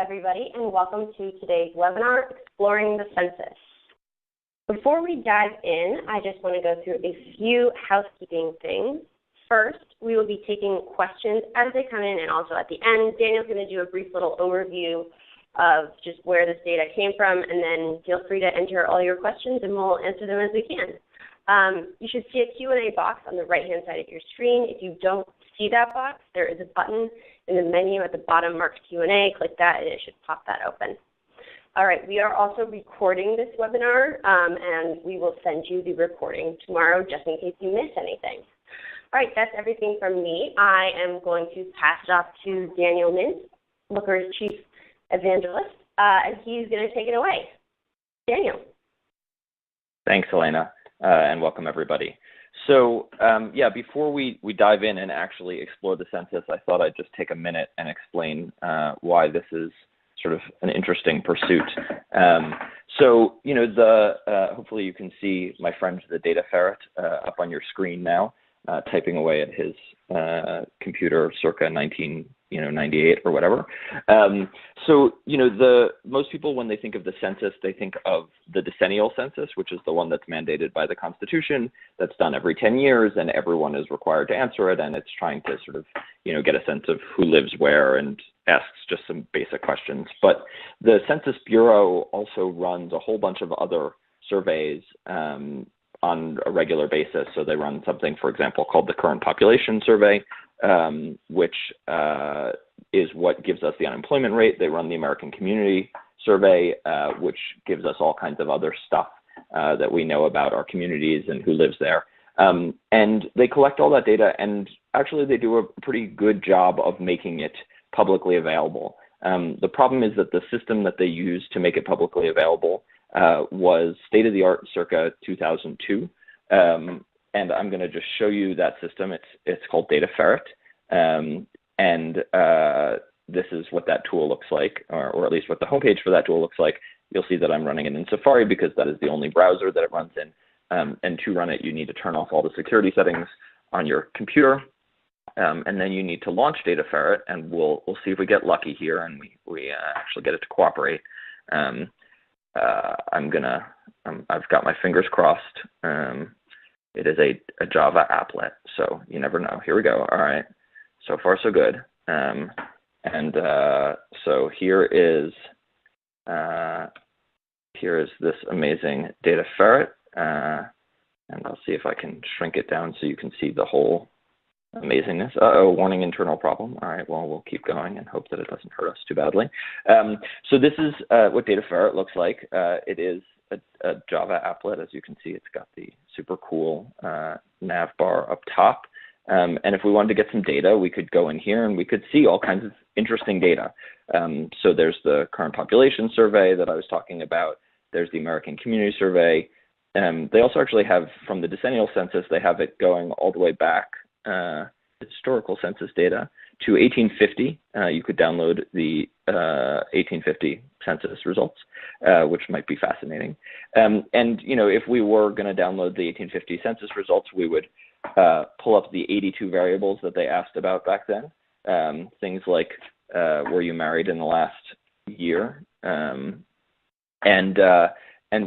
everybody, and welcome to today's webinar, Exploring the Census. Before we dive in, I just want to go through a few housekeeping things. First, we will be taking questions as they come in, and also at the end, Daniel's going to do a brief little overview of just where this data came from, and then feel free to enter all your questions, and we'll answer them as we can. You should see a Q&A box on the right-hand side of your screen. If you don't see that box, there is a button in the menu at the bottom marked Q&A. Click that, and it should pop that open. All right, we are also recording this webinar, and we will send you the recording tomorrow just in case you miss anything. All right, that's everything from me. I am going to pass it off to Daniel Mintz, Looker's Chief Evangelist, and he's going to take it away. Daniel. Thanks, Elena, and welcome everybody. So yeah, before we dive in and actually explore the census, I thought I'd just take a minute and explain why this is sort of an interesting pursuit. So, you know, hopefully you can see my friend, the data ferret, up on your screen now, typing away at his computer circa 1998 or whatever. So, you know, most people, when they think of the census, they think of the decennial census, which is the one that's mandated by the Constitution, that's done every 10 years, and everyone is required to answer it, and it's trying to sort of, you know, get a sense of who lives where and asks just some basic questions. But the Census Bureau also runs a whole bunch of other surveys on a regular basis. So they run something, for example, called the Current Population Survey, which is what gives us the unemployment rate. They run the American Community Survey, which gives us all kinds of other stuff that we know about our communities and who lives there. And they collect all that data, and actually they do a pretty good job of making it publicly available. The problem is that the system that they use to make it publicly available was state-of-the-art circa 2002. And I'm going to just show you that system. It's called Data Ferret. And this is what that tool looks like, or at least what the homepage for that tool looks like. You'll see that I'm running it in Safari because that is the only browser that it runs in. And to run it, you need to turn off all the security settings on your computer. And then you need to launch Data Ferret, and we'll see if we get lucky here and we actually get it to cooperate. I've got my fingers crossed. It is a Java applet, so you never know. Here we go. All right, so far so good. So here is this amazing Data Ferret, and I'll see if I can shrink it down so you can see the whole amazingness. Warning, internal problem. All right, well, we'll keep going and hope that it doesn't hurt us too badly. So this is what Data Ferret looks like. It is a Java applet. As you can see, it's got the super cool nav bar up top. And if we wanted to get some data, we could go in here and we could see all kinds of interesting data. So there's the Current Population Survey that I was talking about. There's the American Community Survey. They also actually have, from the decennial census, they have it going all the way back, historical census data, to 1850. You could download the 1850 census results, which might be fascinating. And you know, if we were going to download the 1850 census results, we would pull up the 82 variables that they asked about back then. Things like, were you married in the last year? And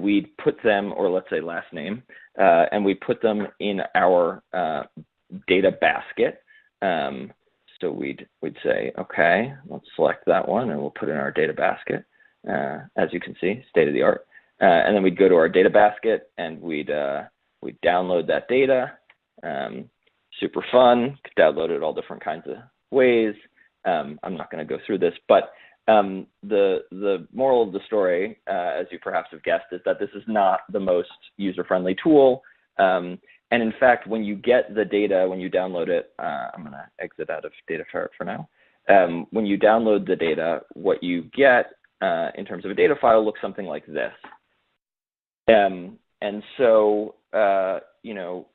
we'd put them, or let's say last name, and we put them in our data basket. So we'd say, okay, let's select that one and we'll put it in our data basket. As you can see, state of the art. And then we'd go to our data basket and we'd download that data. Super fun, could download it all different kinds of ways. I'm not going to go through this, but the moral of the story, as you perhaps have guessed, is that this is not the most user-friendly tool. And in fact, when you get the data, when you download it, I'm going to exit out of Data Ferret for now. When you download the data, what you get in terms of a data file looks something like this. And so, you know,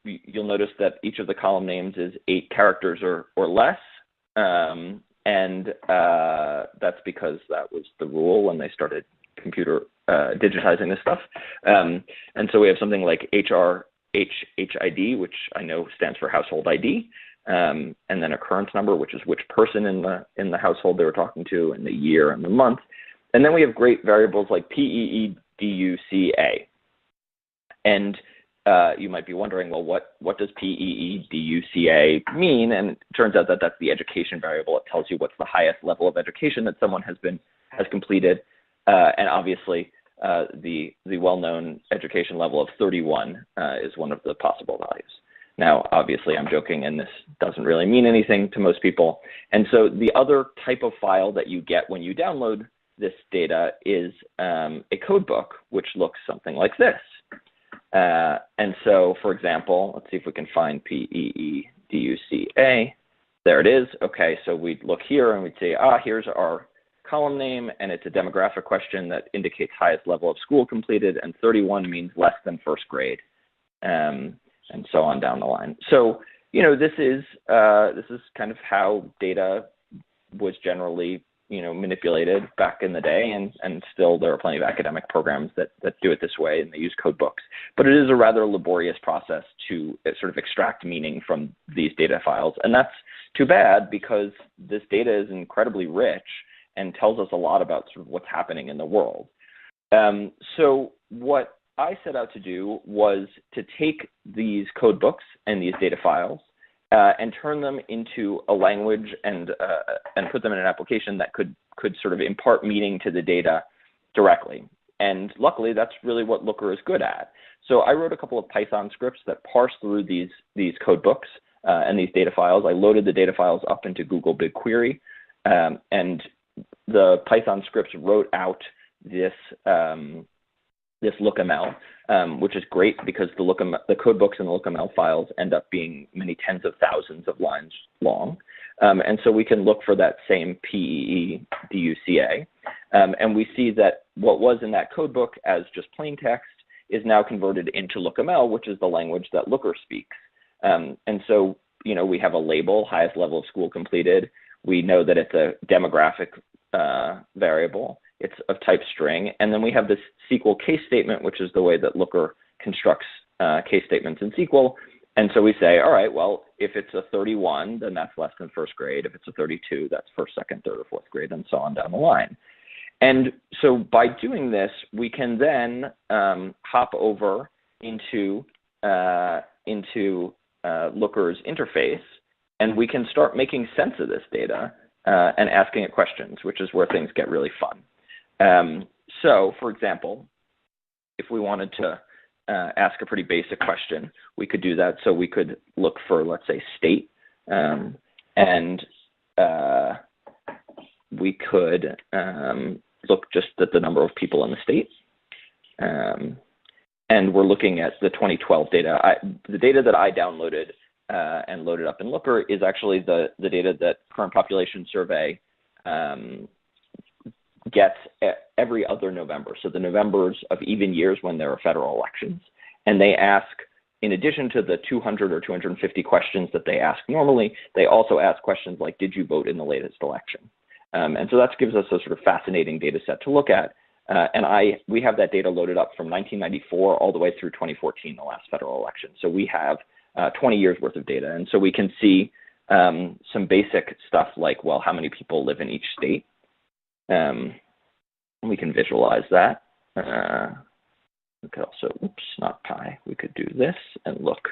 you'll notice that each of the column names is 8 characters or less. And that's because that was the rule when they started digitizing this stuff. And so we have something like HID, which I know stands for Household ID. and then occurrence number, which is which person in the household they were talking to, and the year and the month. And then we have great variables like PEEDUCA. And you might be wondering, well, what does PEEDUCA mean? And it turns out that that's the education variable. It tells you what's the highest level of education that someone has completed. And obviously, the well-known education level of 31 is one of the possible values. Now, obviously, I'm joking, and this doesn't really mean anything to most people. And so the other type of file that you get when you download this data is a code book, which looks something like this. And so, for example, let's see if we can find PEEDUCA. There it is. Okay, so we'd look here and we'd say, here's our column name, and it's a demographic question that indicates highest level of school completed, and 31 means less than first grade, and so on down the line. So, this is kind of how data was generally manipulated back in the day, and still there are plenty of academic programs that do it this way, and they use code books. But it is a rather laborious process to sort of extract meaning from these data files, and that's too bad because this data is incredibly rich and tells us a lot about sort of what's happening in the world. So what I set out to do was to take these code books and these data files and turn them into a language and put them in an application that could sort of impart meaning to the data directly. And luckily, that's really what Looker is good at. So I wrote a couple of Python scripts that parse through these code books and these data files. I loaded the data files up into Google BigQuery, and the Python scripts wrote out this lookml, which is great because the code books and the lookml files end up being many tens of thousands of lines long. And so we can look for that same PEEDUCA. And we see that what was in that code book as just plain text is now converted into lookml, which is the language that Looker speaks. And so, we have a label, highest level of school completed. We know that it's a demographic variable. It's of type string. And then we have this SQL case statement, which is the way that Looker constructs case statements in SQL. And so we say, all right, well, if it's a 31, then that's less than first grade. If it's a 32, that's first, second, third, or fourth grade, and so on down the line. And so by doing this, we can then hop over into Looker's interface, and we can start making sense of this data and asking it questions, which is where things get really fun. So, for example, if we wanted to ask a pretty basic question, we could do that. So we could look for, let's say, state, and we could look just at the number of people in the state. And we're looking at the 2012 data. The data that I downloaded and loaded up in Looker is actually the data that Current Population Survey gets every other November. So the Novembers of even years when there are federal elections. And they ask, in addition to the 200 or 250 questions that they ask normally, they also ask questions like, did you vote in the latest election? And so that gives us a sort of fascinating data set to look at. And we have that data loaded up from 1994 all the way through 2014, the last federal election. So we have 20 years worth of data. And so we can see some basic stuff like, well, how many people live in each state? We can visualize that. We could also, not pi, we could do this and look.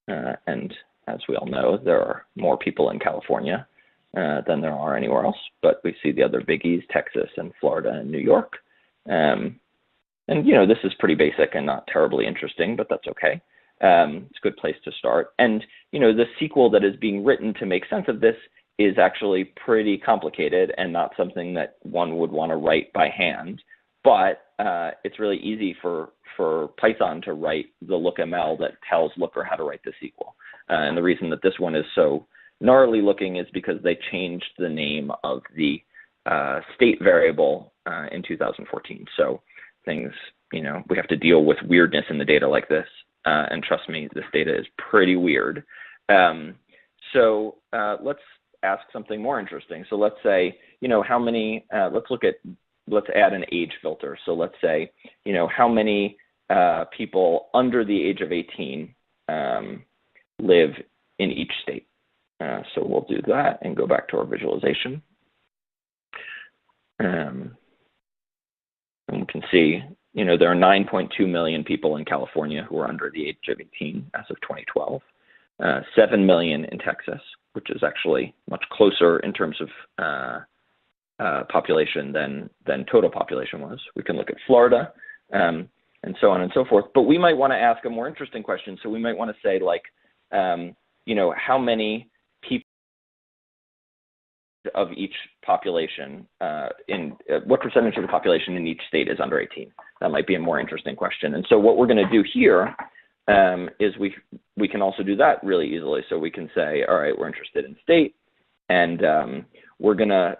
And as we all know, there are more people in California than there are anywhere else. But we see the other biggies, Texas and Florida and New York. And, this is pretty basic and not terribly interesting, but that's okay. It's a good place to start. And, the SQL that is being written to make sense of this is actually pretty complicated and not something that one would want to write by hand. But it's really easy for Python to write the lookml that tells Looker how to write the SQL. And the reason that this one is so gnarly looking is because they changed the name of the state variable in 2014. So things, we have to deal with weirdness in the data like this. And trust me, this data is pretty weird. So let's ask something more interesting. So let's say, how many, let's add an age filter. So let's say, how many people under the age of 18 live in each state? So we'll do that and go back to our visualization. And you can see, there are 9.2 million people in California who are under the age of 18 as of 2012. 7 million in Texas, which is actually much closer in terms of population than total population was. We can look at Florida, and so on and so forth. But we might want to ask a more interesting question. So we might want to say, like, how many people of each population, what percentage of the population in each state is under 18? That might be a more interesting question. And so what we're going to do here is we can also do that really easily. So we can say, all right, we're interested in state, and we're going to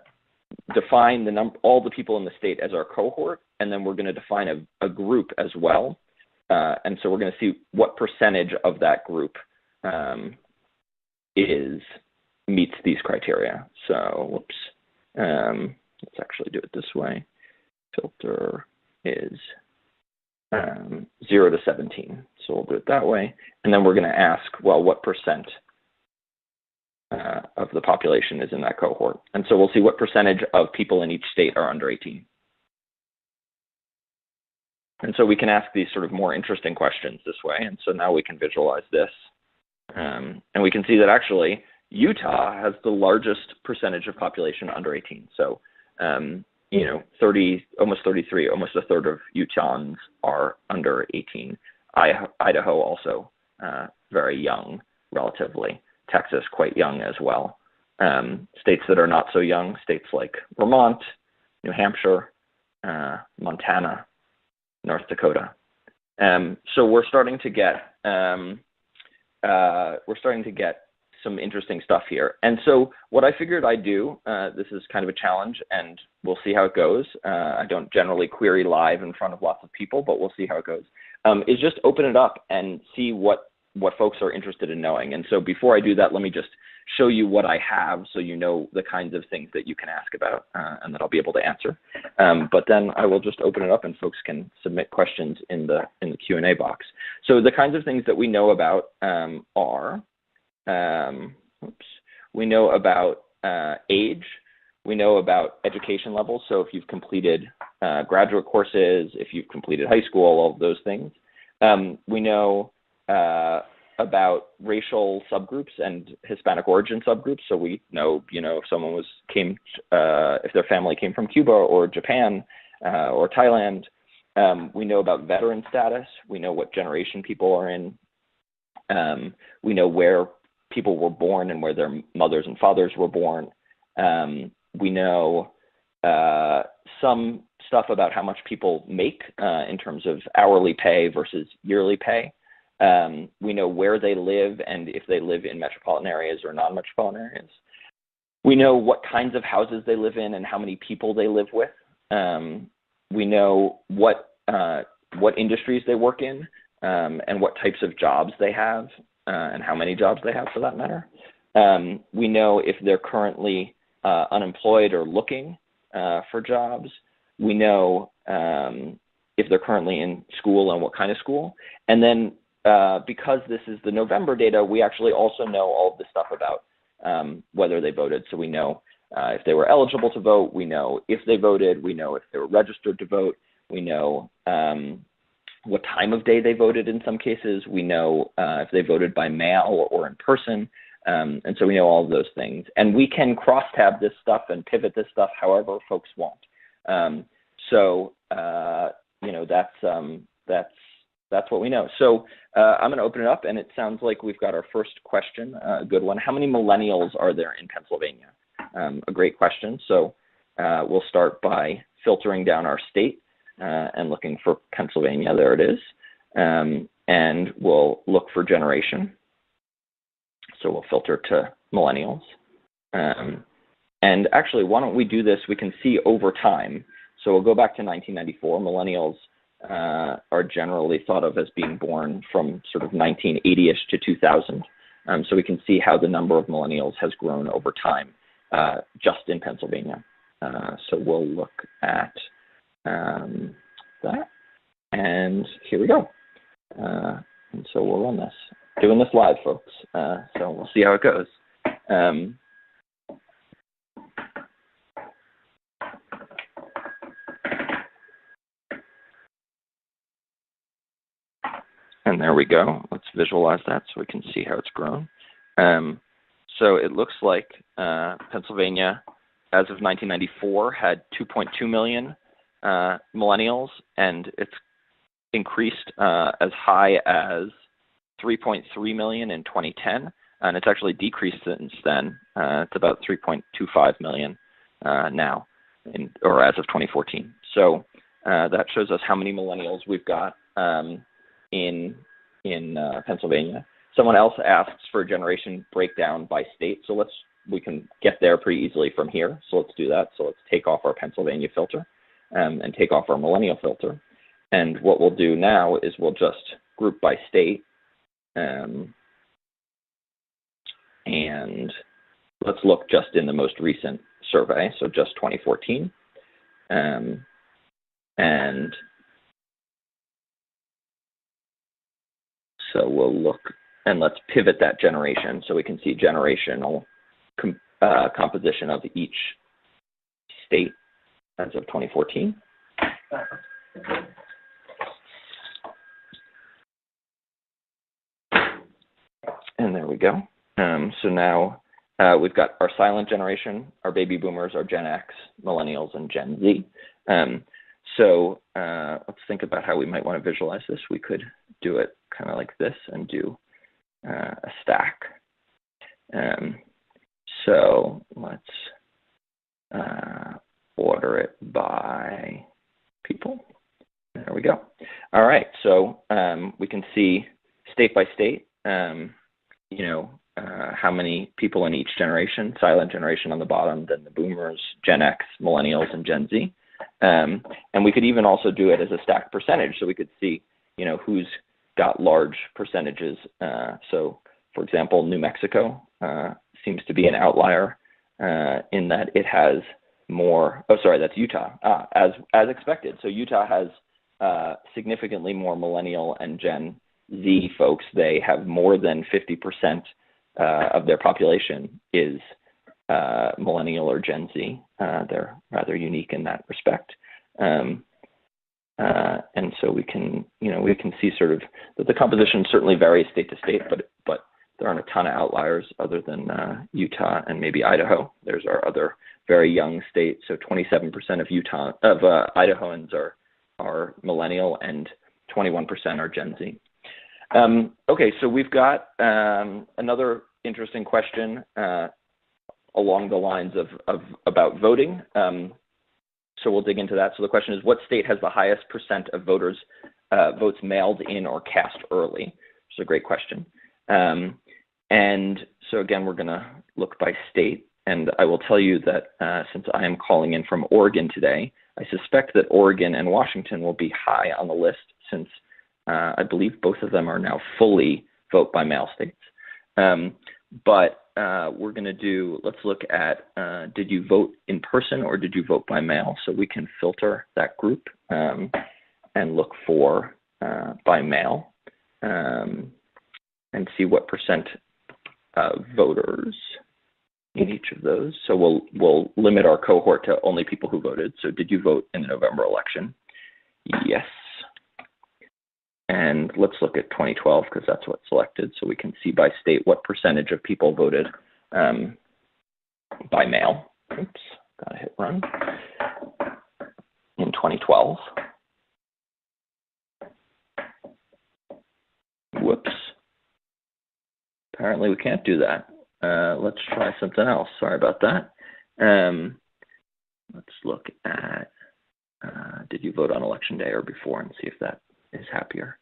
define all the people in the state as our cohort, and then we're going to define a group as well. And so we're going to see what percentage of that group meets these criteria. So, whoops, let's actually do it this way. Filter is 0 to 17. So we'll do it that way. And then we're going to ask, well, what percent of the population is in that cohort? And so we'll see what percentage of people in each state are under 18. And so we can ask these sort of more interesting questions this way. And so now we can visualize this. And we can see that actually Utah has the largest percentage of population under 18. So, almost 33, almost a third of Utahns are under 18. Idaho also very young, relatively. Texas quite young as well. States that are not so young, states like Vermont, New Hampshire, Montana, North Dakota. So we're starting to get some interesting stuff here. And so what I figured I'd do, this is kind of a challenge, and we'll see how it goes. I don't generally query live in front of lots of people, but we'll see how it goes, is just open it up and see what folks are interested in knowing. And so before I do that, let me just show you what I have so you know the kinds of things that you can ask about and that I'll be able to answer. But then I will just open it up and folks can submit questions in the Q&A box. So the kinds of things that we know about are, we know about age, we know about education levels. So if you've completed graduate courses, if you've completed high school, all of those things. We know about racial subgroups and Hispanic origin subgroups. So we know, if someone if their family came from Cuba or Japan or Thailand. We know about veteran status. We know what generation people are in. We know where people were born and where their mothers and fathers were born. We know some stuff about how much people make in terms of hourly pay versus yearly pay. We know where they live and if they live in metropolitan areas or non-metropolitan areas. We know what kinds of houses they live in and how many people they live with. We know what industries they work in and what types of jobs they have and how many jobs they have for that matter. We know if they're currently unemployed or looking for jobs. We know if they're currently in school and what kind of school. And then because this is the November data, we actually also know all of the stuff about whether they voted. So we know if they were eligible to vote, we know if they voted, we know if they were registered to vote, we know what time of day they voted in some cases, we know if they voted by mail or in person, and so we know all of those things. And we can cross-tab this stuff and pivot this stuff however folks want. That's what we know. So I'm going to open it up, and it sounds like we've got our first question, a good one. How many millennials are there in Pennsylvania? A great question. So we'll start by filtering down our state and looking for Pennsylvania. There it is. And we'll look for generation. So we'll filter to millennials. And actually, why don't we do this? We can see over time. So we'll go back to 1994. Millennials are generally thought of as being born from sort of 1980-ish to 2000. So we can see how the number of millennials has grown over time just in Pennsylvania. So we'll look at that. And here we go. And so we'll run this. Doing this live, folks. So we'll see how it goes. And there we go. Let's visualize that so we can see how it's grown. So it looks like Pennsylvania, as of 1994, had 2.2 million millennials, and it's increased as high as 3.3 million in 2010, and it's actually decreased since then. It's about 3.25 million now, or as of 2014. So that shows us how many millennials we've got in Pennsylvania. Someone else asks for a generation breakdown by state, so we can get there pretty easily from here. So let's do that. So let's take off our Pennsylvania filter and take off our millennial filter. And what we'll do now is we'll just group by state. And let's look just in the most recent survey, so just 2014. And so we'll look, and let's pivot that generation so we can see generational composition of each state as of 2014. And there we go. So now we've got our silent generation, our baby boomers, our Gen X, millennials, and Gen Z. So let's think about how we might want to visualize this. We could do it kind of like this and do a stack. So let's order it by people. There we go. All right, so we can see state by state, how many people in each generation, silent generation on the bottom, then the boomers, Gen X, millennials, and Gen Z. And we could even also do it as a stacked percentage, so we could see, who's got large percentages. So, for example, New Mexico seems to be an outlier in that it has more. Oh, sorry, that's Utah. As expected. So Utah has significantly more millennial and Gen Z folks. They have more than 50% of their population is millennial or Gen Z. They're rather unique in that respect. And so we can see sort of that the composition certainly varies state to state, but there aren't a ton of outliers other than Utah and maybe Idaho. There's our other very young state. So 27% of Idahoans are millennial and 21% are Gen Z. Okay, so we've got another interesting question along the lines of about voting. So we'll dig into that. So the question is, what state has the highest percent of voters votes mailed in or cast early? Which is a great question. And so again, we're going to look by state. And I will tell you that since I am calling in from Oregon today, I suspect that Oregon and Washington will be high on the list since I believe both of them are now fully vote by mail states. But we're going to let's look at, did you vote in person or did you vote by mail? So we can filter that group and look for by mail and see what percent of voters in each of those. So we'll limit our cohort to only people who voted. So did you vote in the November election? Yes. And let's look at 2012 because that's what's selected, so we can see by state what percentage of people voted by mail. Oops, gotta hit run. In 2012. Whoops. Apparently we can't do that. Let's try something else. Sorry about that. Let's look at, did you vote on election day or before and see if that is happier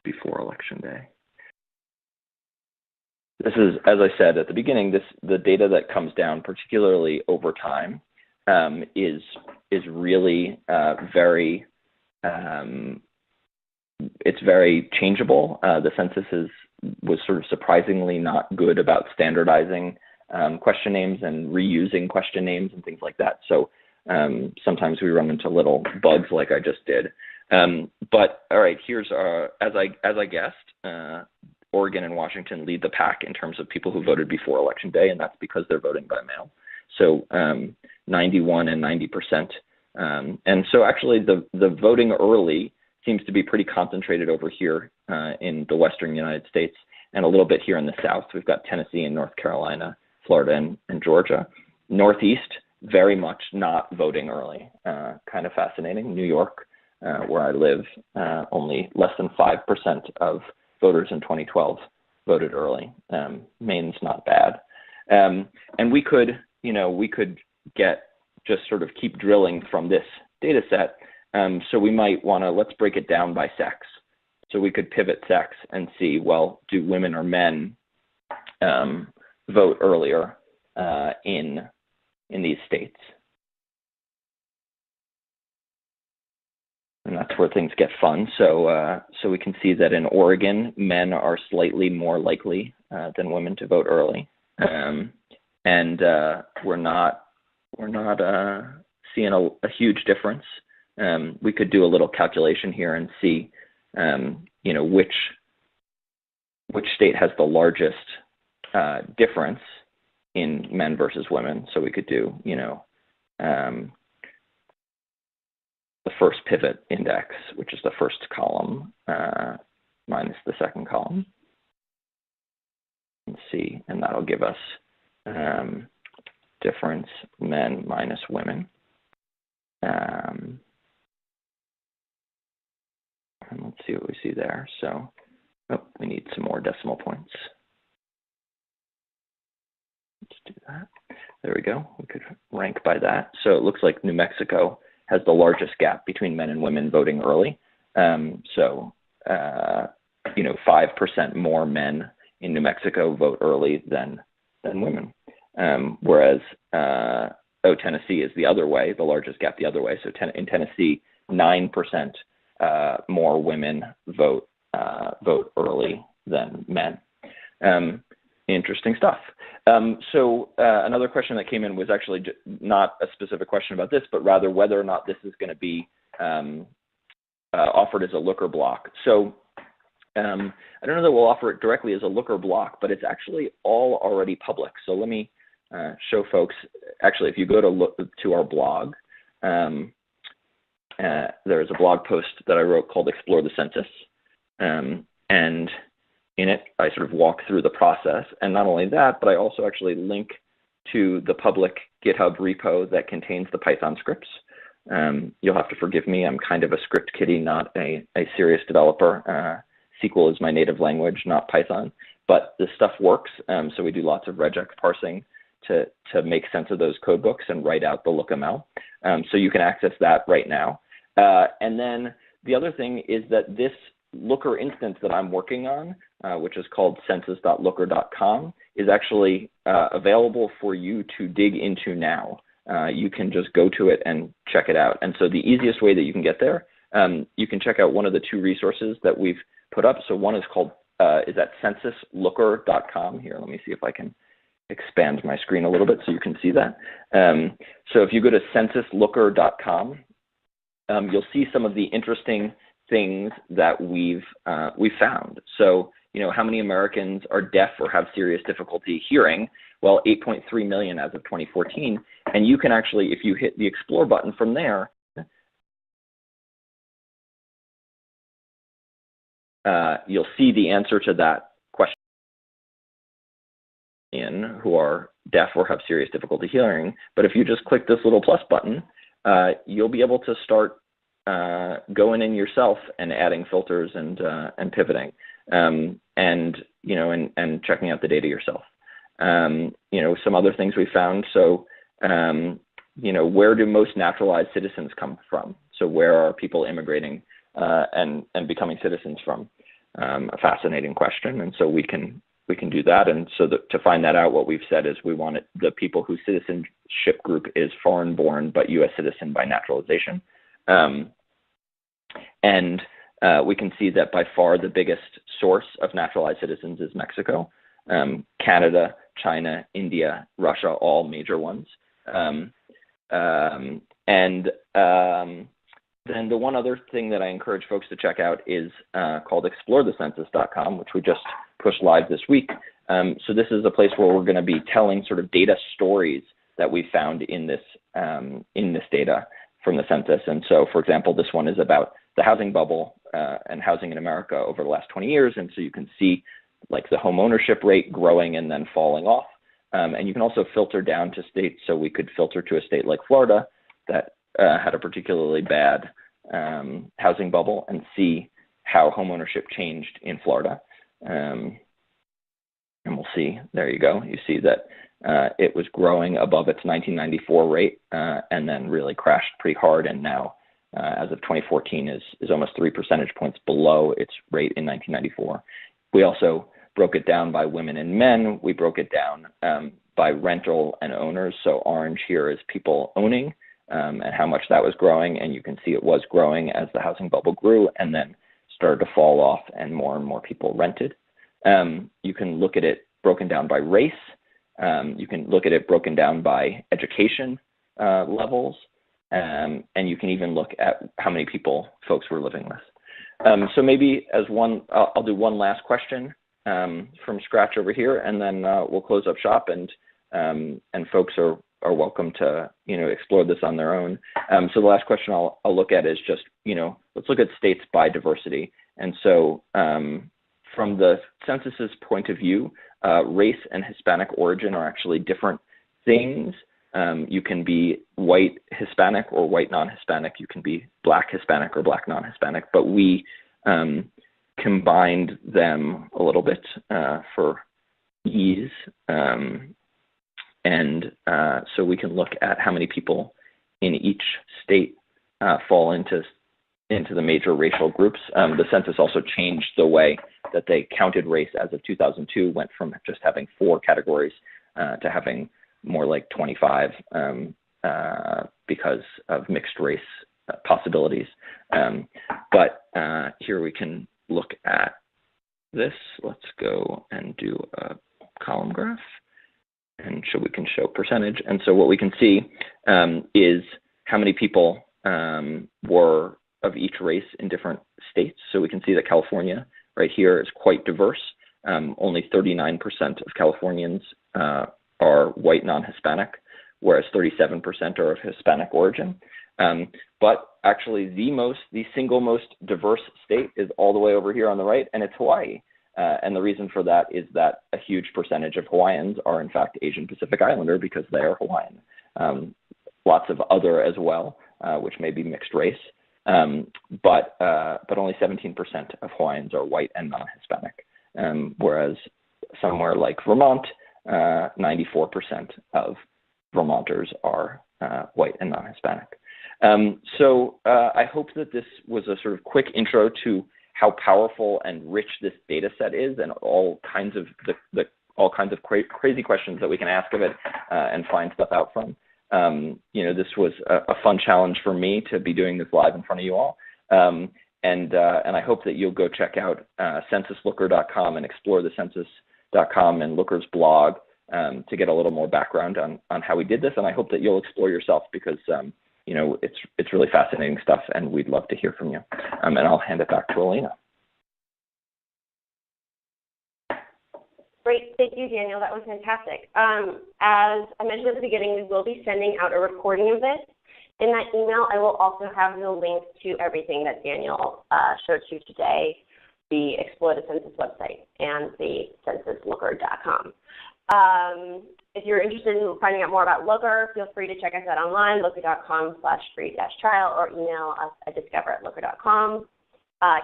before election day. This is, as I said at the beginning, the data that comes down, particularly over time, is really very, it's very changeable. The census was sort of surprisingly not good about standardizing question names and reusing question names and things like that. So sometimes we run into little bugs like I just did. But all right, here's as I guessed, Oregon and Washington lead the pack in terms of people who voted before Election Day, and that's because they're voting by mail. So 91 and 90%. And so actually the voting early seems to be pretty concentrated over here in the western United States and a little bit here in the South. We've got Tennessee and North Carolina, Florida, and Georgia. Northeast, very much not voting early. Kind of fascinating. New York, where I live, only less than 5% of voters in 2012 voted early. Maine's not bad. And we could get just sort of keep drilling from this data set. So we might want to, let's break it down by sex. So we could pivot sex and see, well, do women or men vote earlier in these states? And that's where things get fun. So we can see that in Oregon, men are slightly more likely than women to vote early. And we're not seeing a huge difference. We could do a little calculation here and see, which state has the largest difference in men versus women. So we could do, the first pivot index, which is the first column minus the second column. Let's see, and that'll give us difference men minus women. And let's see what we see there. So, we need some more decimal points. Let's do that. There we go. We could rank by that. So it looks like New Mexico has the largest gap between men and women voting early. 5% more men in New Mexico vote early than women. Whereas Tennessee is the other way, the largest gap the other way. So in Tennessee, 9% more women vote early than men. Interesting stuff. So another question that came in was actually not a specific question about this, but rather whether or not this is going to be offered as a looker block. So I don't know that we'll offer it directly as a looker block, but it's actually all already public. So let me show folks. Actually, if you go to our blog, there's a blog post that I wrote called Explore the Census. And in it, I sort of walk through the process. And not only that, but I also actually link to the public GitHub repo that contains the Python scripts. You'll have to forgive me. I'm kind of a script kiddie, not a serious developer. SQL is my native language, not Python. But this stuff works. So we do lots of regex parsing to make sense of those code books and write out the lookml. So you can access that right now. And then the other thing is that this Looker instance that I'm working on, which is called census.looker.com, is actually available for you to dig into now. You can just go to it and check it out. And so the easiest way that you can get there, you can check out one of the two resources that we've put up. So one is called, is at censuslooker.com. Here, let me see if I can expand my screen a little bit so you can see that. So if you go to censuslooker.com, you'll see some of the interesting things that we've found. So, how many Americans are deaf or have serious difficulty hearing? Well, 8.3 million as of 2014. And you can actually, if you hit the Explore button from there, you'll see the answer to that question who are deaf or have serious difficulty hearing. But if you just click this little plus button, you'll be able to start going in yourself and adding filters and pivoting, and checking out the data yourself. Some other things we found. So, where do most naturalized citizens come from? So where are people immigrating and becoming citizens from? A fascinating question. And so we can do that. And so to find that out, what we've said is we want the people whose citizenship group is foreign born but U.S. citizen by naturalization. And we can see that by far the biggest source of naturalized citizens is Mexico, Canada, China, India, Russia, all major ones. Then the one other thing that I encourage folks to check out is called explorethecensus.com, which we just push live this week. So this is a place where we're going to be telling sort of data stories that we found in this data from the census. And so, for example, this one is about the housing bubble and housing in America over the last 20 years. And so you can see like the home ownership rate growing and then falling off. And you can also filter down to states. So we could filter to a state like Florida that had a particularly bad housing bubble and see how home ownership changed in Florida. And we'll see, there you go. You see that it was growing above its 1994 rate and then really crashed pretty hard. And now, as of 2014, is almost 3 percentage points below its rate in 1994. We also broke it down by women and men. We broke it down by rental and owners. So orange here is people owning and how much that was growing. And you can see it was growing as the housing bubble grew and then started to fall off and more people rented. You can look at it broken down by race. You can look at it broken down by education levels. And you can even look at how many people folks were living with. So maybe as one, I'll do one last question from scratch over here, and then we'll close up shop, and folks are welcome to explore this on their own. So the last question I'll look at is just let's look at states by diversity. And so from the census's point of view, race and Hispanic origin are actually different things. You can be white Hispanic or white non-Hispanic. You can be black Hispanic or black non-Hispanic, but we combined them a little bit for ease. So we can look at how many people in each state fall into the major racial groups. The census also changed the way that they counted race as of 2002, went from just having 4 categories to having more like 25 because of mixed race possibilities. But here we can look at this. Let's go and do a column graph, and so we can show percentage. And so what we can see is how many people were of each race in different states. So we can see that California right here is quite diverse. Only 39% of Californians are white non-Hispanic, whereas 37% are of Hispanic origin. But actually the single most diverse state is all the way over here on the right, and it's Hawaii. And the reason for that is that a huge percentage of Hawaiians are in fact Asian Pacific Islander because they are Hawaiian. Lots of other as well, which may be mixed race. But only 17% of Hawaiians are white and non-Hispanic, whereas somewhere like Vermont, 94% of Vermonters are white and non-Hispanic. So I hope that this was a sort of quick intro to how powerful and rich this data set is, and all kinds of crazy questions that we can ask of it and find stuff out from. This was a fun challenge for me to be doing this live in front of you all. And I hope that you'll go check out censuslooker.com and explore the census.com and Looker's blog to get a little more background on how we did this. And I hope that you'll explore yourself because it's really fascinating stuff, and we'd love to hear from you. And I'll hand it back to Elena. Great. Thank you, Daniel. That was fantastic. As I mentioned at the beginning, we will be sending out a recording of this. In that email, I will also have the links to everything that Daniel showed you today, the Explore the Census website and the censuslooker.com. If you're interested in finding out more about Looker, feel free to check us out online, looker.com/free-trial, or email us at discover@looker.com.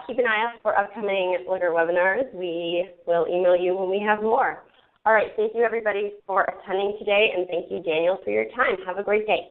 Keep an eye out for upcoming Looker webinars. We will email you when we have more. All right, thank you everybody for attending today, and thank you, Daniel, for your time. Have a great day.